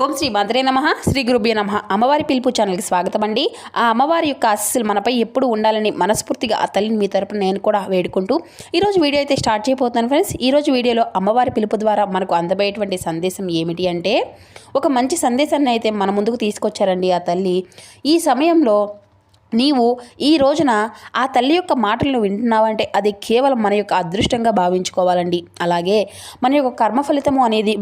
ఓం శ్రీ మాత్రే నమః. శ్రీ గురుభ్యో నమః. అమ్మవారి పిలుపు ఛానల్కి స్వాగతం అండి. ఆ అమ్మవారి యొక్క ఆశీస్సులు మనపై ఎప్పుడు ఉండాలని మనస్ఫూర్తిగా ఆ తల్లిని మీ తరపున నేను కూడా వేడుకుంటూ ఈరోజు వీడియో అయితే స్టార్ట్ చేయబోతున్నాను ఫ్రెండ్స్. ఈరోజు వీడియోలో అమ్మవారి పిలుపు ద్వారా మనకు అందబోయేటువంటి సందేశం ఏమిటి అంటే, ఒక మంచి సందేశాన్ని అయితే మన ముందుకు తీసుకొచ్చారండి ఆ తల్లి. ఈ సమయంలో నీవు ఈ రోజున ఆ తల్లి యొక్క మాటలను వింటున్నావంటే అది కేవలం మన యొక్క అదృష్టంగా భావించుకోవాలండి. అలాగే మన యొక్క కర్మ ఫలితము అనేది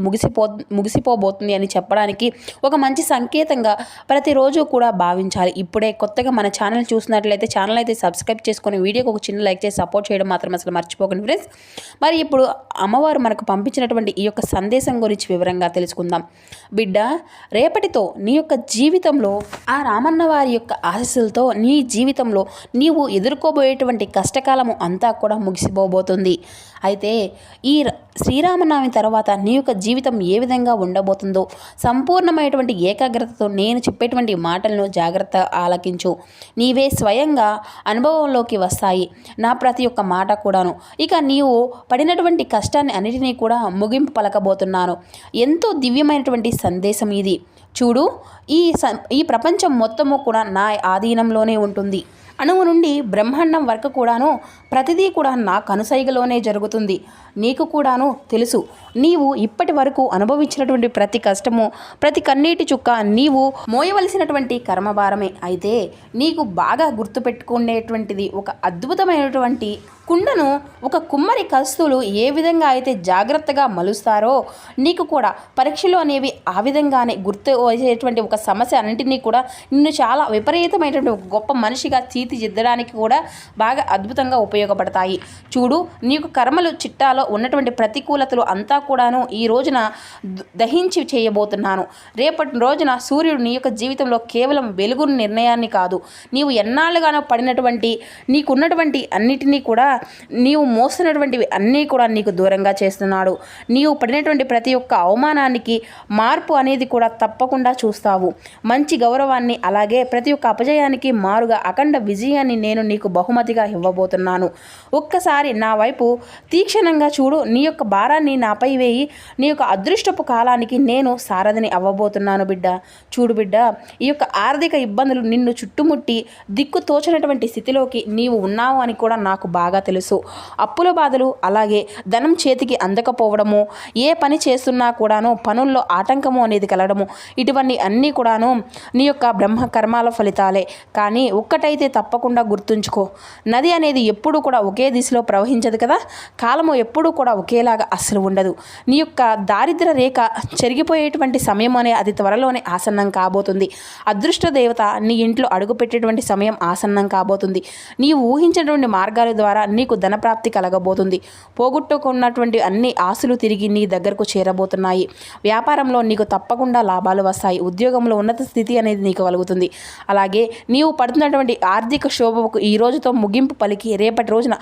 ముగిసిపోబోతుంది అని చెప్పడానికి ఒక మంచి సంకేతంగా ప్రతిరోజు కూడా భావించాలి. ఇప్పుడే కొత్తగా మన ఛానల్ చూసినట్లయితే ఛానల్ అయితే సబ్స్క్రైబ్ చేసుకొని వీడియోకి ఒక చిన్న లైక్ చేసి సపోర్ట్ చేయడం మాత్రం అసలు మర్చిపోకండి ఫ్రెండ్స్. మరి ఇప్పుడు అమ్మవారు మనకు పంపించినటువంటి ఈ యొక్క సందేశం గురించి వివరంగా తెలుసుకుందాం. బిడ్డ, రేపటితో నీ యొక్క జీవితంలో ఆ రామన్న వారి యొక్క ఆశీస్సులతో నీ జీవితంలో నీవు ఎదుర్కోబోయేటువంటి కష్టకాలము అంతా కూడా ముగిసిపోబోతుంది. అయితే ఈ శ్రీరామనవమి తర్వాత నీ యొక్క జీవితం ఏ విధంగా ఉండబోతుందో సంపూర్ణమైనటువంటి ఏకాగ్రతతో నేను చెప్పేటువంటి మాటలను జాగ్రత్తగా ఆలకించు. నీవే స్వయంగా అనుభవంలోకి వస్తాయి నా ప్రతి ఒక్క మాట కూడాను. ఇక నీవు పడినటువంటి కష్టాన్ని అన్నిటినీ కూడా ముగింపు పలకబోతున్నాను. ఎంతో దివ్యమైనటువంటి సందేశం ఇది. చూడు, ఈ ప్రపంచం మొత్తము కూడా నా ఆధీనంలోనే ఉంటుంది. అణువు నుండి బ్రహ్మాండం వరకు కూడాను ప్రతిదీ కూడా నా కనుసైగలోనే జరుగుతుంది. నీకు కూడాను తెలుసు, నీవు ఇప్పటి వరకు అనుభవించినటువంటి ప్రతి కష్టము, ప్రతి కన్నీటి చుక్క నీవు మోయవలసినటువంటి కర్మభారమే. అయితే నీకు బాగా గుర్తుపెట్టుకునేటువంటిది ఒక అద్భుతమైనటువంటి కుండను ఒక కుమ్మరి కస్తులు ఏ విధంగా అయితే జాగ్రత్తగా మలుస్తారో నీకు కూడా పరీక్షలు అనేవి ఆ విధంగానే గుర్తు వచ్చేటువంటి ఒక సమస్య అన్నింటినీ కూడా నిన్ను చాలా విపరీతమైనటువంటి ఒక గొప్ప మనిషిగా తీర్చిదిద్దడానికి కూడా బాగా అద్భుతంగా ఉపయోగపడతాయి. చూడు, నీకు కర్మలు చిట్టాలో ఉన్నటువంటి ప్రతికూలతలు అంతా కూడాను ఈ రోజున దహించి చేయబోతున్నాను. రేపటి రోజున సూర్యుడు నీ యొక్క జీవితంలో కేవలం వెలుగు నిర్ణయాన్ని కాదు, నీవు ఎన్నాళ్ళుగానో పడినటువంటి నీకున్నటువంటి అన్నిటినీ కూడా నీవు మోస్తున్నటువంటివి అన్నీ కూడా నీకు దూరంగా చేస్తున్నాడు. నీవు పడినటువంటి ప్రతి ఒక్క అవమానానికి మార్పు అనేది కూడా తప్పకుండా చూస్తావు. మంచి గౌరవాన్ని, అలాగే ప్రతి ఒక్క అపజయానికి మారుగా అఖండ విజయాన్ని నేను నీకు బహుమతిగా ఇవ్వబోతున్నాను. ఒక్కసారి నా వైపు తీక్షణంగా చూడు. నీ యొక్క భారాన్ని నాపై వేయి. నీ యొక్క అదృష్టపు కాలానికి నేను సారథిని అవ్వబోతున్నాను బిడ్డ. చూడు బిడ్డ, ఈ యొక్క ఆర్థిక ఇబ్బందులు నిన్ను చుట్టుముట్టి దిక్కు తోచినటువంటి స్థితిలోకి నీవు ఉన్నావు అని కూడా నాకు బాగా తెలుసు. అప్పుల బాధలు, అలాగే ధనం చేతికి అందకపోవడము, ఏ పని చేస్తున్నా కూడాను పనుల్లో ఆటంకము అనేది కలగడము, ఇటువంటి అన్నీ కూడాను నీ యొక్క బ్రహ్మ కర్మాల ఫలితాలే. కానీ ఒక్కటైతే తప్పకుండా గుర్తుంచుకో, నది అనేది ఎప్పుడు కూడా ఒకే దిశలో ప్రవహించదు కదా. కాలము ఎప్పుడూ కూడా ఒకేలాగా అస్సలు ఉండదు. నీ యొక్క దారిద్ర్య రేఖ చెరిగిపోయేటువంటి సమయం అనే అది త్వరలోనే ఆసన్నం కాబోతుంది. అదృష్ట దేవత నీ ఇంట్లో అడుగుపెట్టేటువంటి సమయం ఆసన్నం కాబోతుంది. నీవు ఊహించినటువంటి మార్గాల ద్వారా నీకు ధనప్రాప్తి కలగబోతుంది. పోగొట్టుకున్నటువంటి అన్ని ఆశలు తిరిగి నీ దగ్గరకు చేరబోతున్నాయి. వ్యాపారంలో నీకు తప్పకుండా లాభాలు వస్తాయి. ఉద్యోగంలో ఉన్నత స్థితి అనేది నీకు కలుగుతుంది. అలాగే నీవు పడుతున్నటువంటి ఆర్థిక శోభకు ఈ రోజుతో ముగింపు పలికి రేపటి రోజున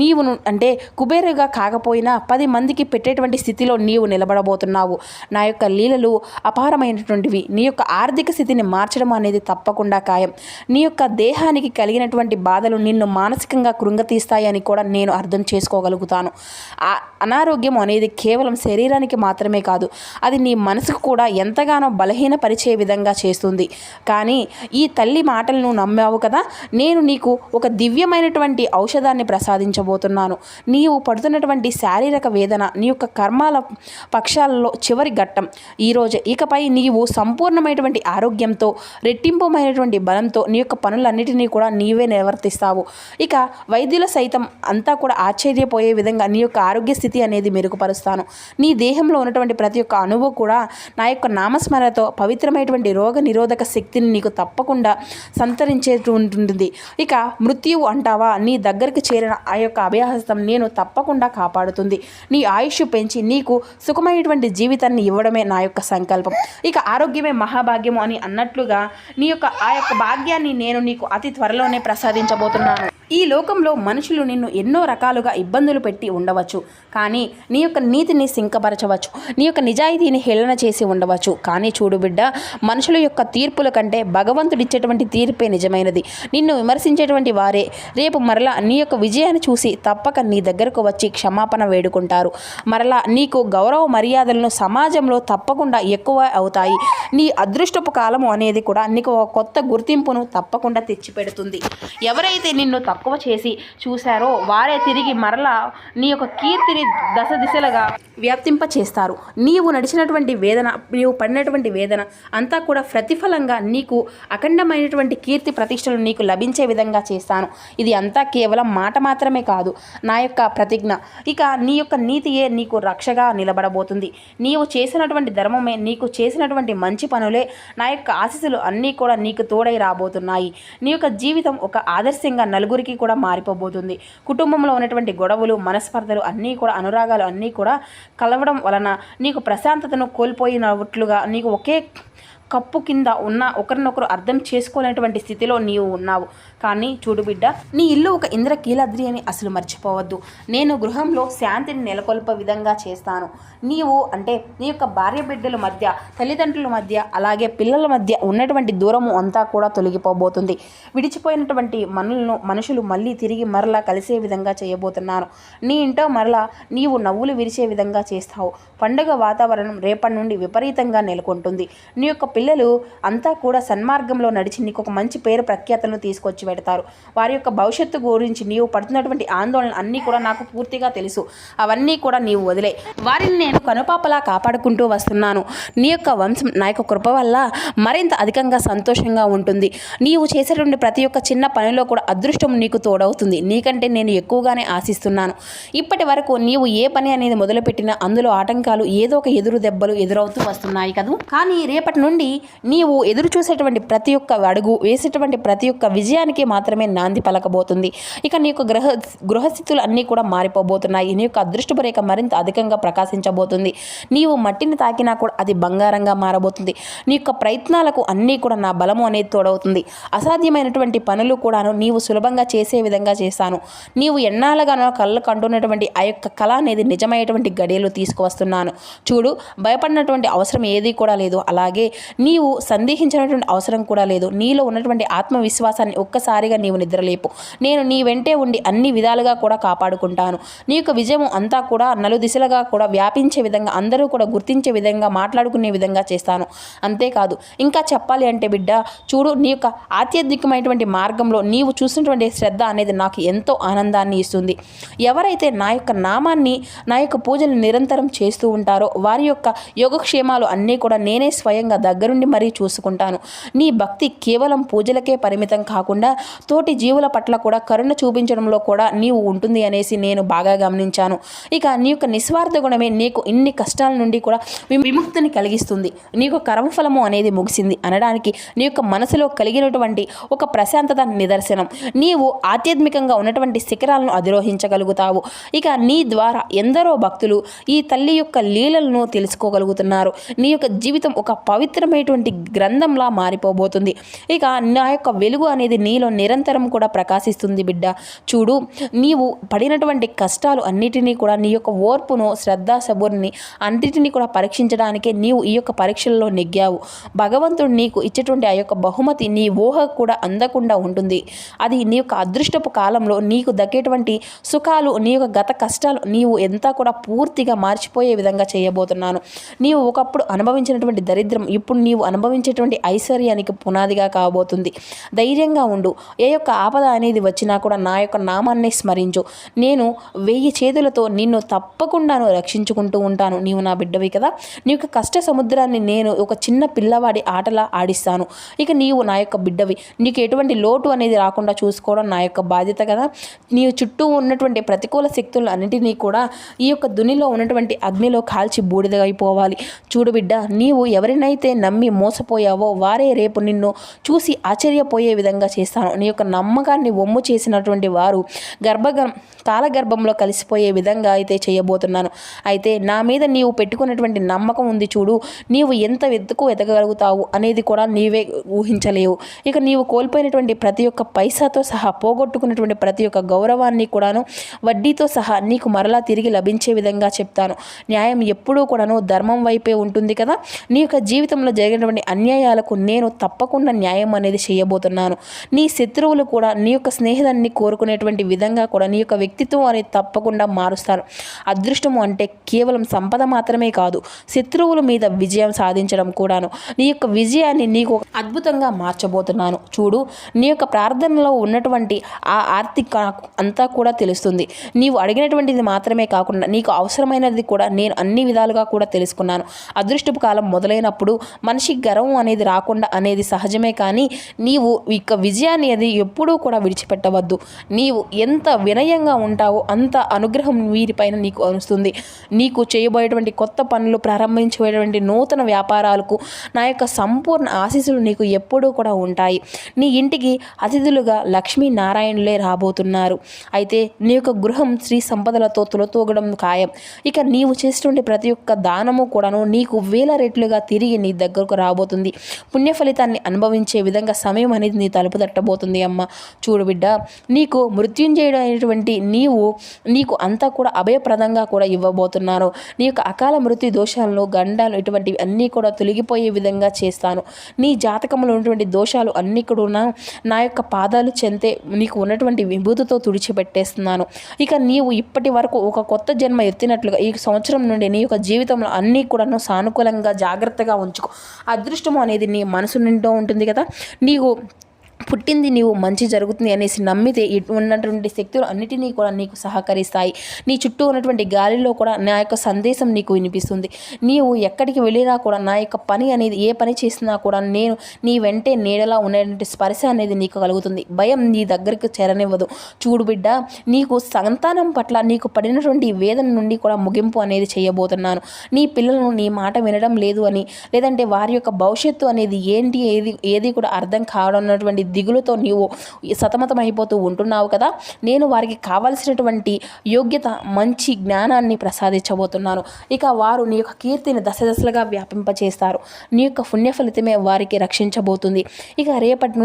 నీవు అంటే కుబేరుగా కాకపోయినా 10 మందికి పెట్టేటువంటి స్థితిలో నీవు నిలబడబోతున్నావు. నా యొక్క లీలలు అపారమైనటువంటివి. నీ యొక్క ఆర్థిక స్థితిని మార్చడం అనేది తప్పకుండా ఖాయం. నీ యొక్క దేహానికి కలిగినటువంటి బాధలు నిన్ను మానసికంగా కృంగతీస్తాయని కూడా నేను అర్థం చేసుకోగలుగుతాను. అనారోగ్యం అనేది కేవలం శరీరానికి మాత్రమే కాదు, అది నీ మనసుకు కూడా ఎంతగానో బలహీనపరిచే విధంగా చేస్తుంది. కానీ ఈ తల్లి మాటలను నమ్మావు కదా, నేను నీకు ఒక దివ్యమైనటువంటి ఔషధాన్ని ప్రసాదించబోతున్నాను. నీవు పడుతున్నటువంటి శారీరక వేదన నీ యొక్క కర్మాల పక్షాలలో చివరి ఘట్టం ఈరోజే. ఇకపై నీవు సంపూర్ణమైనటువంటి ఆరోగ్యంతో, రెట్టింపుమైనటువంటి బలంతో నీ యొక్క పనులన్నిటినీ కూడా నీవే నిర్వర్తిస్తావు. ఇక వైద్యుల సైతం అంతా కూడా ఆశ్చర్యపోయే విధంగా నీ యొక్క ఆరోగ్య స్థితి అనేది మెరుగుపరుస్తాను. నీ దేహంలో ఉన్నటువంటి ప్రతి ఒక్క అణువు కూడా నా యొక్క నామస్మరణతో పవిత్రమైనటువంటి రోగ నిరోధక శక్తిని నీకు తప్పకుండా సంతరించేటువంటి. ఇక మృత్యువు అంటావా, నీ దగ్గరికి చేరిన ఆ యొక్క అభయహస్తం నేను తప్పకుండా కాపాడుతుంది. నీ ఆయుష్ పెంచి నీకు సుఖమైనటువంటి జీవితాన్ని ఇవ్వడమే నా యొక్క సంకల్పం. ఇక ఆరోగ్యమే మహాభాగ్యము అని అన్నట్లుగా నీ యొక్క ఆ యొక్క భాగ్యాన్ని నేను నీకు అతి త్వరలోనే ప్రసాదించబోతున్నాను. ఈ లోకంలో మనుషులు నిన్ను ఎన్నో రకాలుగా ఇబ్బందులు పెట్టి ఉండవచ్చు, కానీ నీ యొక్క నీతిని సింకపరచవచ్చు, నీ యొక్క నిజాయితీని హేళన చేసి ఉండవచ్చు. కానీ చూడు బిడ్డ, మనుషుల యొక్క తీర్పుల కంటే భగవంతుడిచ్చేటువంటి తీర్పే నిజమైనది. నిన్ను విమర్శించేటువంటి వారే రేపు మరలా నీ యొక్క విజయాన్ని చూసి తప్పక నీ దగ్గరకు వచ్చి క్షమాపణ వేడుకుంటారు. మరలా నీకు గౌరవ మర్యాదలను సమాజంలో తప్పకుండా ఎక్కువ అవుతాయి. నీ అదృష్టపు కాలము అనేది కూడా నీకు ఒక కొత్త గుర్తింపును తప్పకుండా తెచ్చిపెడుతుంది. ఎవరైతే నిన్ను తక్కువ చేసి చూశారో వారే తిరిగి మరలా నీ యొక్క కీర్తిని దశ దిశలుగా వ్యాప్తింప చేస్తారు. నీవు నడిచినటువంటి వేదన, నీవు పడినటువంటి వేదన అంతా కూడా ప్రతిఫలంగా నీకు అఖండమైనటువంటి కీర్తి ప్రతిష్టలు నీకు లభించే విధంగా చేస్తాను. ఇది అంతా కేవలం మాట మాత్రమే కాదు, నా యొక్క ప్రతిజ్ఞ. ఇక నీ యొక్క నీతియే నీకు రక్షగా నిలబడబోతుంది. నీవు చేసినటువంటి ధర్మమే, నీకు చేసినటువంటి మంచి పనులే, నా యొక్క ఆశీస్సులు అన్నీ కూడా నీకు తోడై రాబోతున్నాయి. నీ యొక్క జీవితం ఒక ఆదర్శంగా నలుగురికి కూడా మారిపోబోతుంది. కుటుంబంలో ఉన్నటువంటి గొడవలు, మనస్పర్ధలు అన్నీ కూడా, అనురాగాలు అన్నీ కూడా కలవడం వలన నీకు ప్రశాంతతను కోల్పోయినట్లుగా, నీకు ఒకే కప్పు కింద ఉన్న ఒకరినొకరు అర్థం చేసుకోలేనటువంటి స్థితిలో నీవు ఉన్నావు. కానీ చూడు బిడ్డ, నీ ఇల్లు ఒక ఇంద్రకీలాద్రి అని అసలు మర్చిపోవద్దు. నేను గృహంలో శాంతిని నెలకొల్పే విధంగా చేస్తాను. నీవు అంటే నీ యొక్క భార్య బిడ్డల మధ్య, తల్లిదండ్రుల మధ్య, అలాగే పిల్లల మధ్య ఉన్నటువంటి దూరము అంతా కూడా తొలగిపోబోతుంది. విడిచిపోయినటువంటి మనుషులు మళ్ళీ తిరిగి మరలా కలిసే విధంగా చేయబోతున్నాను. నీ ఇంట్లో మరలా నీవు నవ్వులు విరిచే విధంగా చేస్తావు. పండుగ వాతావరణం రేపటి నుండి విపరీతంగా నెలకొంటుంది. నీ యొక్క పిల్లలు అంతా కూడా సన్మార్గంలో నడిచి నీకు ఒక మంచి పేరు ప్రఖ్యాతలను తీసుకొచ్చి పెడతారు. వారి యొక్క భవిష్యత్తు గురించి నీవు పడుతున్నటువంటి ఆందోళన అన్నీ కూడా నాకు పూర్తిగా తెలుసు. అవన్నీ కూడా నీవు వదిలే. వారిని నేను కనుపాపలా కాపాడుకుంటూ వస్తున్నాను. నీ యొక్క వంశం నా యొక్క కృప వల్ల మరింత అధికంగా సంతోషంగా ఉంటుంది. నీవు చేసేటువంటి ప్రతి ఒక్క చిన్న పనిలో కూడా అదృష్టం నీకు తోడవుతుంది. నీకంటే నేను ఎక్కువగానే ఆశిస్తున్నాను. ఇప్పటి వరకు నీవు ఏ పని అనేది మొదలుపెట్టినా అందులో ఆటంకాలు, ఏదో ఒక ఎదురు దెబ్బలు ఎదురవుతూ వస్తున్నాయి కదా. కానీ రేపటి నుండి నీవు ఎదురు చూసేటువంటి ప్రతి ఒక్క అడుగు, వేసేటువంటి ప్రతి ఒక్క విజయానికి మాత్రమే నాంది పలకబోతుంది. ఇక నీ యొక్క గృహస్థితులు అన్నీ కూడా మారిపోబోతున్నాయి. నీ యొక్క అదృష్టపు రేఖ మరింత అధికంగా ప్రకాశించబోతుంది. నీవు మట్టిని తాకినా కూడా అది బంగారంగా మారబోతుంది. నీ యొక్క ప్రయత్నాలకు అన్నీ కూడా నా బలము అనేది తోడవుతుంది. అసాధ్యమైనటువంటి పనులు కూడాను నీవు సులభంగా చేసే విధంగా చేస్తాను. నీవు ఎన్నాళ్ళగానో కళ్ళు కంటున్నటువంటి ఆ యొక్క కళ అనేది నిజమైనటువంటి గడియలు తీసుకువస్తున్నాను. చూడు, భయపడినటువంటి అవసరం ఏది కూడా లేదు. అలాగే నీవు సందేహించినటువంటి అవసరం కూడా లేదు. నీలో ఉన్నటువంటి ఆత్మవిశ్వాసాన్ని ఒక్కసారిగా నీవు నిద్రలేపు. నేను నీ వెంటే ఉండి అన్ని విధాలుగా కూడా కాపాడుకుంటాను. నీ యొక్క విజయం అంతా కూడా నలుదిశలుగా కూడా వ్యాపించే విధంగా, అందరూ కూడా గుర్తించే విధంగా, మాట్లాడుకునే విధంగా చేస్తాను. అంతేకాదు, ఇంకా చెప్పాలి అంటే బిడ్డ, చూడు, నీ యొక్క ఆధ్యాత్మికమైనటువంటి మార్గంలో నీవు చూసినటువంటి శ్రద్ధ అనేది నాకు ఎంతో ఆనందాన్ని ఇస్తుంది. ఎవరైతే నా యొక్క నామాన్ని, నా యొక్క పూజలు నిరంతరం చేస్తూ ఉంటారో వారి యొక్క యోగక్షేమాలు అన్నీ కూడా నేనే స్వయంగా దగ్గరుండి మరీ చూసుకుంటాను. నీ భక్తి కేవలం పూజలకే పరిమితం కాకుండా తోటి జీవుల పట్ల కూడా కరుణ చూపించడంలో కూడా నీవు ఉంటుంది అనేసి నేను బాగా గమనించాను. ఇక నీ యొక్క నిస్వార్థ గుణమే నీకు ఇన్ని కష్టాల నుండి కూడా విముక్తిని కలిగిస్తుంది. నీకు కర్మఫలము అనేది ముగిసింది అనడానికి నీ యొక్క మనసులో కలిగినటువంటి ఒక ప్రశాంతత నిదర్శనం. నీవు ఆధ్యాత్మికంగా ఉన్నటువంటి శిఖరాలను అధిరోహించగలుగుతావు. ఇక నీ ద్వారా ఎందరో భక్తులు ఈ తల్లి యొక్క లీలలను తెలుసుకోగలుగుతున్నారు. నీ యొక్క జీవితం ఒక పవిత్రమైనటువంటి గ్రంథంలా మారిపోబోతుంది. ఇక నా యొక్క వెలుగు అనేది నీలో నిరంతరం కూడా ప్రకాశిస్తుంది బిడ్డ. చూడు, నీవు పడినటువంటి కష్టాలు అన్నిటినీ కూడా, నీ యొక్క ఓర్పును, శ్రద్ధ, సబూర్ని అన్నిటినీ కూడా పరీక్షించడానికే నీవు ఈ యొక్క పరీక్షల్లో నెగ్గావు. భగవంతుడు నీకు ఇచ్చేటువంటి ఆ యొక్క బహుమతి నీ ఊహ కూడా అందకుండా ఉంటుంది. అది నీ యొక్క అదృష్టపు కాలంలో నీకు దక్కేటువంటి సుఖాలు, నీ యొక్క గత కష్టాలు నీవు ఎంత కూడా పూర్తిగా మార్చిపోయే విధంగా చేయబోతున్నాను. నీవు ఒకప్పుడు అనుభవించినటువంటి దరిద్రం ఇప్పుడు నీవు అనుభవించేటువంటి ఐశ్వర్యానికి పునాదిగా కాబోతుంది. ధైర్యంగా ఉండు. ఏ యొక్క ఆపద అనేది వచ్చినా కూడా నా యొక్క నామాన్ని స్మరించు. నేను 1000 చేతులతో నిన్ను తప్పకుండాను రక్షించుకుంటూ ఉంటాను. నీవు నా బిడ్డవి కదా. నీ యొక్క కష్ట సముద్రాన్ని నేను ఒక చిన్న పిల్లవాడి ఆటలా ఆడిస్తాను. ఇక నీవు నా యొక్క బిడ్డవి. నీకు ఎటువంటి లోటు అనేది రాకుండా చూసుకోవడం నా యొక్క బాధ్యత కదా. నీ చుట్టూ ఉన్నటువంటి ప్రతికూల శక్తులు అన్నింటినీ కూడా ఈ యొక్క దునిలో ఉన్నటువంటి అగ్నిలో కాల్చి బూడిదైపోవాలి. చూడు బిడ్డ, నీవు ఎవరినైతే నమ్మి మోసపోయావో వారే రేపు నిన్ను చూసి ఆశ్చర్యపోయే విధంగా చేస్తాను. చేస్తాను. నీ యొక్క నమ్మకాన్ని వమ్ము చేసినటువంటి వారు కాలగర్భంలో కలిసిపోయే విధంగా అయితే చేయబోతున్నాను. అయితే నా మీద నీవు పెట్టుకున్నటువంటి నమ్మకం ఉంది చూడు, నీవు ఎంత ఎదగలుగుతావు అనేది కూడా నీవే ఊహించలేవు. ఇక నీవు కోల్పోయినటువంటి ప్రతి ఒక్క పైసాతో సహా, పోగొట్టుకున్నటువంటి ప్రతి ఒక్క గౌరవాన్ని కూడాను వడ్డీతో సహా నీకు మరలా తిరిగి లభించే విధంగా చెప్తాను. న్యాయం ఎప్పుడూ కూడాను ధర్మం వైపే ఉంటుంది కదా. నీ యొక్క జీవితంలో జరిగినటువంటి అన్యాయాలకు నేను తప్పకుండా న్యాయం అనేది చేయబోతున్నాను. నీ శత్రువులు కూడా నీ యొక్క స్నేహితాన్ని కోరుకునేటువంటి విధంగా కూడా నీ యొక్క వ్యక్తిత్వం అనేది తప్పకుండా మారుస్తాను. అదృష్టము అంటే కేవలం సంపద మాత్రమే కాదు, శత్రువుల మీద విజయం సాధించడం కూడాను. నీ యొక్క విజయాన్ని నీకు అద్భుతంగా మార్చబోతున్నాను. చూడు, నీ యొక్క ప్రార్థనలో ఉన్నటువంటి ఆ ఆర్తిక అంతా కూడా తెలుస్తుంది. నీవు అడిగినటువంటిది మాత్రమే కాకుండా నీకు అవసరమైనది కూడా నేను అన్ని విధాలుగా కూడా తెలుసుకున్నాను. అదృష్టపు కాలం మొదలైనప్పుడు మనిషికి గర్వం అనేది రాకుండా అనేది సహజమే, కానీ నీవు ఇక విజయాన్ని అది ఎప్పుడూ కూడా విడిచిపెట్టవద్దు. నీవు ఎంత వినయంగా ఉంటావో అంత అనుగ్రహం వీరిపైన నీకు వస్తుంది. నీకు చేయబోయేటువంటి కొత్త పనులు, ప్రారంభించేటువంటి నూతన వ్యాపారాలకు నా యొక్క సంపూర్ణ ఆశీస్సులు నీకు ఎప్పుడూ కూడా ఉంటాయి. నీ ఇంటికి అతిథులుగా లక్ష్మీనారాయణులే రాబోతున్నారు. అయితే నీ యొక్క గృహం శ్రీ సంపదలతో తులతూగడం ఖాయం. ఇక నీవు చేసేటువంటి ప్రతి ఒక్క దానము కూడాను నీకు వేల రెట్లుగా తిరిగి నీ దగ్గరకు రాబోతుంది. పుణ్య ఫలితాన్ని అనుభవించే విధంగా సమయం అనేది నీ తలుపు తట్టబోతుంది. అమ్మ చూడు బిడ్డ, నీకు మృత్యుంజయుడు అయినటువంటి నీకు అంతా కూడా అభయప్రదంగా కూడా ఇవ్వబోతున్నాను. నీ యొక్క అకాల మృత్యు దోషాలను, గండాలు ఇటువంటివి అన్నీ కూడా తొలగిపోయే విధంగా చేస్తాను. నీ జాతకంలో ఉన్నటువంటి దోషాలు అన్నీ కూడా నా యొక్క పాదాలు చెంతే నీకు ఉన్నటువంటి విభూతితో తుడిచిపెట్టేస్తున్నాను. ఇక నీవు ఇప్పటి వరకు ఒక కొత్త జన్మ ఎత్తినట్లుగా ఈ సంవత్సరం నుండి నీ యొక్క జీవితంలో అన్నీ కూడాను సానుకూలంగా జాగ్రత్తగా ఉంచుకో. అదృష్టము అనేది నీ మనసు నిండా ఉంటుంది కదా. నీకు పుట్టింది నీవు మంచి జరుగుతుంది అనేసి నమ్మితే ఉన్నటువంటి శక్తులు అన్నిటినీ కూడా నీకు సహకరిస్తాయి. నీ చుట్టూ ఉన్నటువంటి గాలిలో కూడా నా యొక్క సందేశం నీకు వినిపిస్తుంది. నీవు ఎక్కడికి వెళ్ళినా కూడా నా యొక్క పని అనేది ఏ పని చేసినా కూడా నేను నీ వెంటే నీడలా ఉన్నటువంటి స్పర్శ అనేది నీకు కలుగుతుంది. భయం నీ దగ్గరికి చేరనివ్వదు. చూడు బిడ్డ, నీకు సంతానం పట్ల నీకు పడినటువంటి వేదన నుండి కూడా ముగింపు అనేది చేయబోతున్నాను. నీ పిల్లలను నీ మాట వినడం లేదు అని, లేదంటే వారి యొక్క భవిష్యత్తు అనేది ఏంటి ఏది కూడా అర్థం కావడన్నటువంటి దిగులుతో నీవు సతమతం అయిపోతూ ఉంటున్నావు కదా. నేను వారికి కావలసినటువంటి యోగ్యత, మంచి జ్ఞానాన్ని ప్రసాదించబోతున్నాను. ఇక వారు నీ యొక్క కీర్తిని దశదశలుగా వ్యాపింపచేస్తారు. నీ యొక్క పుణ్య ఫలితమే వారికి రక్షించబోతుంది. ఇక రేపటి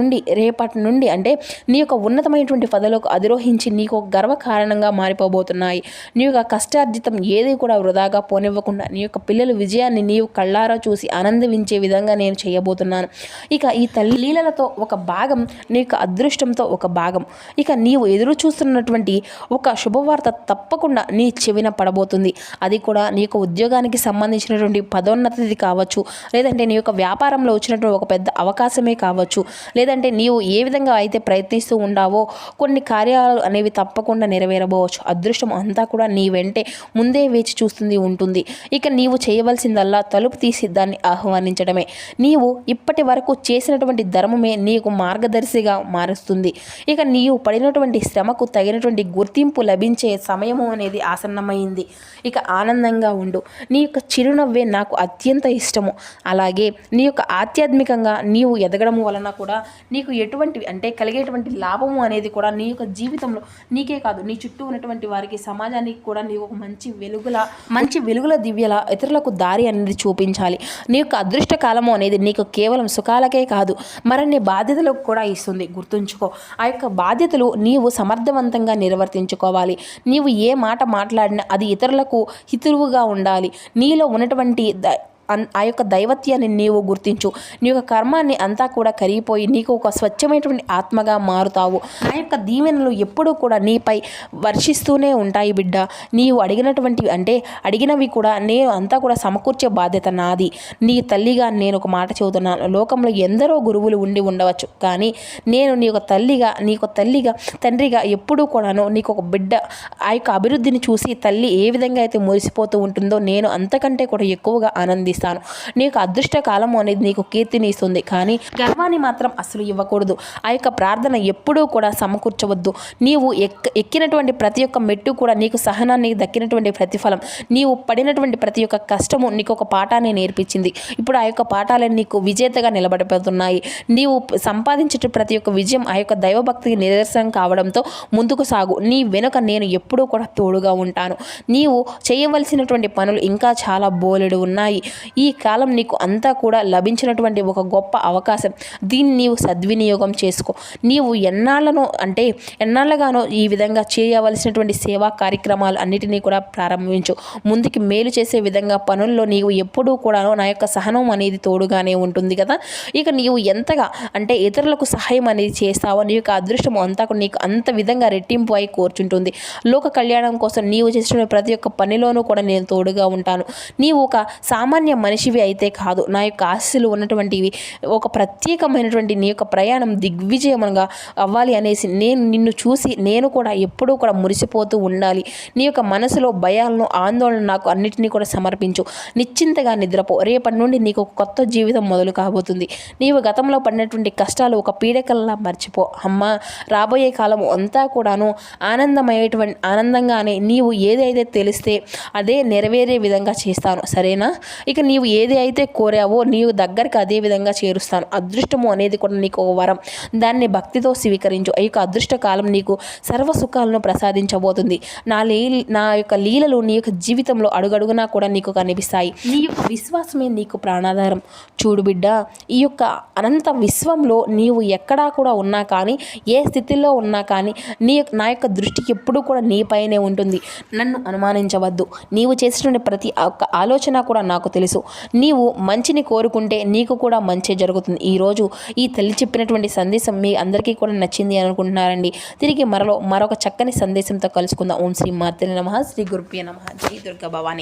నుండి అంటే నీ యొక్క ఉన్నతమైనటువంటి పదవిలోకి అధిరోహించి నీకు గర్వ కారణంగా మారిపోబోతున్నాయి. నీ యొక్క కష్టార్జితం ఏది కూడా వృధాగా పోనివ్వకుండా నీ యొక్క పిల్లల విజయాన్ని నీవు కళ్ళారా చూసి ఆనందించే విధంగా నేను చేయబోతున్నాను. ఇక ఈ తల్లి లీలలతో ఒక భాగం, నీ యొక్క అదృష్టంతో ఒక భాగం. ఇక నీవు ఎదురు చూస్తున్నటువంటి ఒక శుభవార్త తప్పకుండా నీ చెవిన పడబోతుంది. అది కూడా నీ యొక్క ఉద్యోగానికి సంబంధించినటువంటి పదోన్నతి కావచ్చు, లేదంటే నీ యొక్క వ్యాపారంలో వచ్చినటువంటి ఒక పెద్ద అవకాశమే కావచ్చు, లేదంటే నీవు ఏ విధంగా అయితే ప్రయత్నిస్తూ ఉండావో కొన్ని కార్యాలు అనేవి తప్పకుండా నెరవేరబోవచ్చు. అదృష్టం అంతా కూడా నీ వెంటే ముందే వేచి చూస్తుంది ఉంటుంది. ఇక నీవు చేయవలసిందల్లా తలుపు తీసి దాన్ని ఆహ్వానించడమే. నీవు ఇప్పటి వరకు చేసినటువంటి ధర్మమే నీకు మార్గదర్శిగా మారుస్తుంది. ఇక నీవు పడినటువంటి శ్రమకు తగినటువంటి గుర్తింపు లభించే సమయము అనేది ఆసన్నమైంది. ఇక ఆనందంగా ఉండు. నీ యొక్క చిరునవ్వే నాకు అత్యంత ఇష్టము. అలాగే నీ యొక్క ఆధ్యాత్మికంగా నీవు ఎదగడం వలన కూడా నీకు ఎటువంటి అంటే కలిగేటువంటి లాభము అనేది కూడా నీ యొక్క జీవితంలో నీకే కాదు, నీ చుట్టూ ఉన్నటువంటి వారికి, సమాజానికి కూడా నీవు ఒక మంచి వెలుగుల దివ్యల ఇతరులకు దారి అనేది చూపించాలి. నీ యొక్క అదృష్ట కాలము అనేది నీకు కేవలం సుఖాలకే కాదు, మరిన్ని బాధ్యతలకు కూడా ఇస్తుంది. గుర్తుంచుకో, ఆ యొక్క బాధ్యతలు నీవు సమర్థవంతంగా నిర్వర్తించుకోవాలి. నీవు ఏ మాట మాట్లాడినా అది ఇతరులకు హితువుగా ఉండాలి. నీలో ఉన్నటువంటి ఆ యొక్క దైవత్యాన్ని నీవు గుర్తించు. నీ యొక్క కర్మాన్ని అంతా కూడా కరిగిపోయి నీకు ఒక స్వచ్ఛమైనటువంటి ఆత్మగా మారుతావు. నా యొక్క దీవెనలు ఎప్పుడూ కూడా నీపై వర్షిస్తూనే ఉంటాయి బిడ్డ. నీవు అడిగినవి కూడా నేను అంతా కూడా సమకూర్చే బాధ్యత నాది. నీ తల్లిగా నేను ఒక మాట చెబుతున్నాను. లోకంలో ఎందరో గురువులు ఉండి ఉండవచ్చు, కానీ నేను నీకు తల్లిగా తండ్రిగా ఎప్పుడూ కూడాను నీకు ఒక బిడ్డ ఆ యొక్క అభివృద్ధిని చూసి తల్లి ఏ విధంగా అయితే మురిసిపోతూ ఉంటుందో నేను అంతకంటే కూడా ఎక్కువగా ఆనందిస్తాను. ఇస్తాను. నీకు అదృష్ట కాలం అనేది నీకు కీర్తిని ఇస్తుంది, కానీ గర్వాన్ని మాత్రం అసలు ఇవ్వకూడదు. ఆ యొక్క ప్రార్థన ఎప్పుడూ కూడా సమకూర్చవద్దు. నీవు ఎక్కినటువంటి ప్రతి ఒక్క మెట్టు కూడా నీకు సహనాన్ని దక్కినటువంటి ప్రతిఫలం. నీవు పడినటువంటి ప్రతి ఒక్క కష్టము నీకు ఒక పాఠాన్ని నేర్పించింది. ఇప్పుడు ఆ యొక్క పాఠాలను నీకు విజేతగా నిలబడిపోతున్నాయి. నీవు సంపాదించే ప్రతి ఒక్క విజయం ఆ యొక్క దైవభక్తికి నిదర్శనం కావడంతో ముందుకు సాగు. నీ వెనుక నేను ఎప్పుడూ కూడా తోడుగా ఉంటాను. నీవు చేయవలసినటువంటి పనులు ఇంకా చాలా బోలెడు ఉన్నాయి. ఈ కాలం నీకు అంతా కూడా లభించినటువంటి ఒక గొప్ప అవకాశం. దీన్ని నీవు సద్వినియోగం చేసుకో. నీవు ఎన్నాళ్ళగానో ఈ విధంగా చేయవలసినటువంటి సేవా కార్యక్రమాలు అన్నిటినీ కూడా ప్రారంభించు. ముందుకి మేలు చేసే విధంగా పనుల్లో నీవు ఎప్పుడూ కూడా నా యొక్క సహనం అనేది తోడుగానే ఉంటుంది కదా. ఇక నీవు ఎంతగా ఇతరులకు సహాయం అనేది చేస్తావో నీ యొక్క అదృష్టం అంతా నీకు అంత విధంగా రెట్టింపు అయి కూర్చుంటుంది. లోక కళ్యాణం కోసం నీవు చేసిన ప్రతి ఒక్క పనిలోనూ కూడా నేను తోడుగా ఉంటాను. నీవు ఒక సామాన్య మనిషివి అయితే కాదు, నా యొక్క ఆశలు ఉన్నటువంటివి. ఒక ప్రత్యేకమైనటువంటి నీ యొక్క ప్రయాణం దిగ్విజయంగా అవ్వాలి అనేసి నిన్ను చూసి నేను కూడా ఎప్పుడూ కూడా మురిసిపోతూ ఉండాలి. నీ యొక్క మనసులో భయాలను ఆందోళన నాకు అన్నిటినీ కూడా సమర్పించు. నిశ్చింతగా నిద్రపో. రేపటి నుండి నీకు ఒక కొత్త జీవితం మొదలు కాబోతుంది. నీవు గతంలో పడినటువంటి కష్టాలు ఒక పీడకల్లా మర్చిపో. అమ్మ, రాబోయే కాలం అంతా కూడాను ఆనందంగానే నీవు ఏదైతే తెలిస్తే అదే నెరవేరే విధంగా చేస్తాను, సరేనా? ఇక నీవు ఏది అయితే కోరావో నీవు దగ్గరికి అదే విధంగా చేరుస్తాను. అదృష్టము అనేది కూడా నీకు ఒక వరం. దాన్ని భక్తితో స్వీకరించు. ఈ యొక్క అదృష్ట కాలం నీకు సర్వ సుఖాలను ప్రసాదించబోతుంది. నా యొక్క లీలలు నీ యొక్క జీవితంలో అడుగడుగునా కూడా నీకు కనిపిస్తాయి. నీ యొక్క విశ్వాసమే నీకు ప్రాణాధారం. చూడు బిడ్డ, ఈ యొక్క అనంత విశ్వంలో నీవు ఎక్కడా కూడా ఉన్నా కానీ, ఏ స్థితిలో ఉన్నా కానీ నా యొక్క దృష్టి ఎప్పుడూ కూడా నీపైనే ఉంటుంది. నన్ను అనుమానించవద్దు. నీవు చేసినటువంటి ప్రతి ఒక్క ఆలోచన కూడా నాకు తెలుసు. నీవు మంచిని కోరుకుంటే నీకు కూడా మంచి జరుగుతుంది. ఈరోజు ఈ తల్లి చెప్పినటువంటి సందేశం మీ అందరికీ కూడా నచ్చింది అనుకుంటున్నారండి. తిరిగి మరొక చక్కని సందేశంతో కలుసుకుందాం. ఓం శ్రీ మాత్రే నమః. శ్రీ గురుభ్యో నమః. జై దుర్గా భవాని.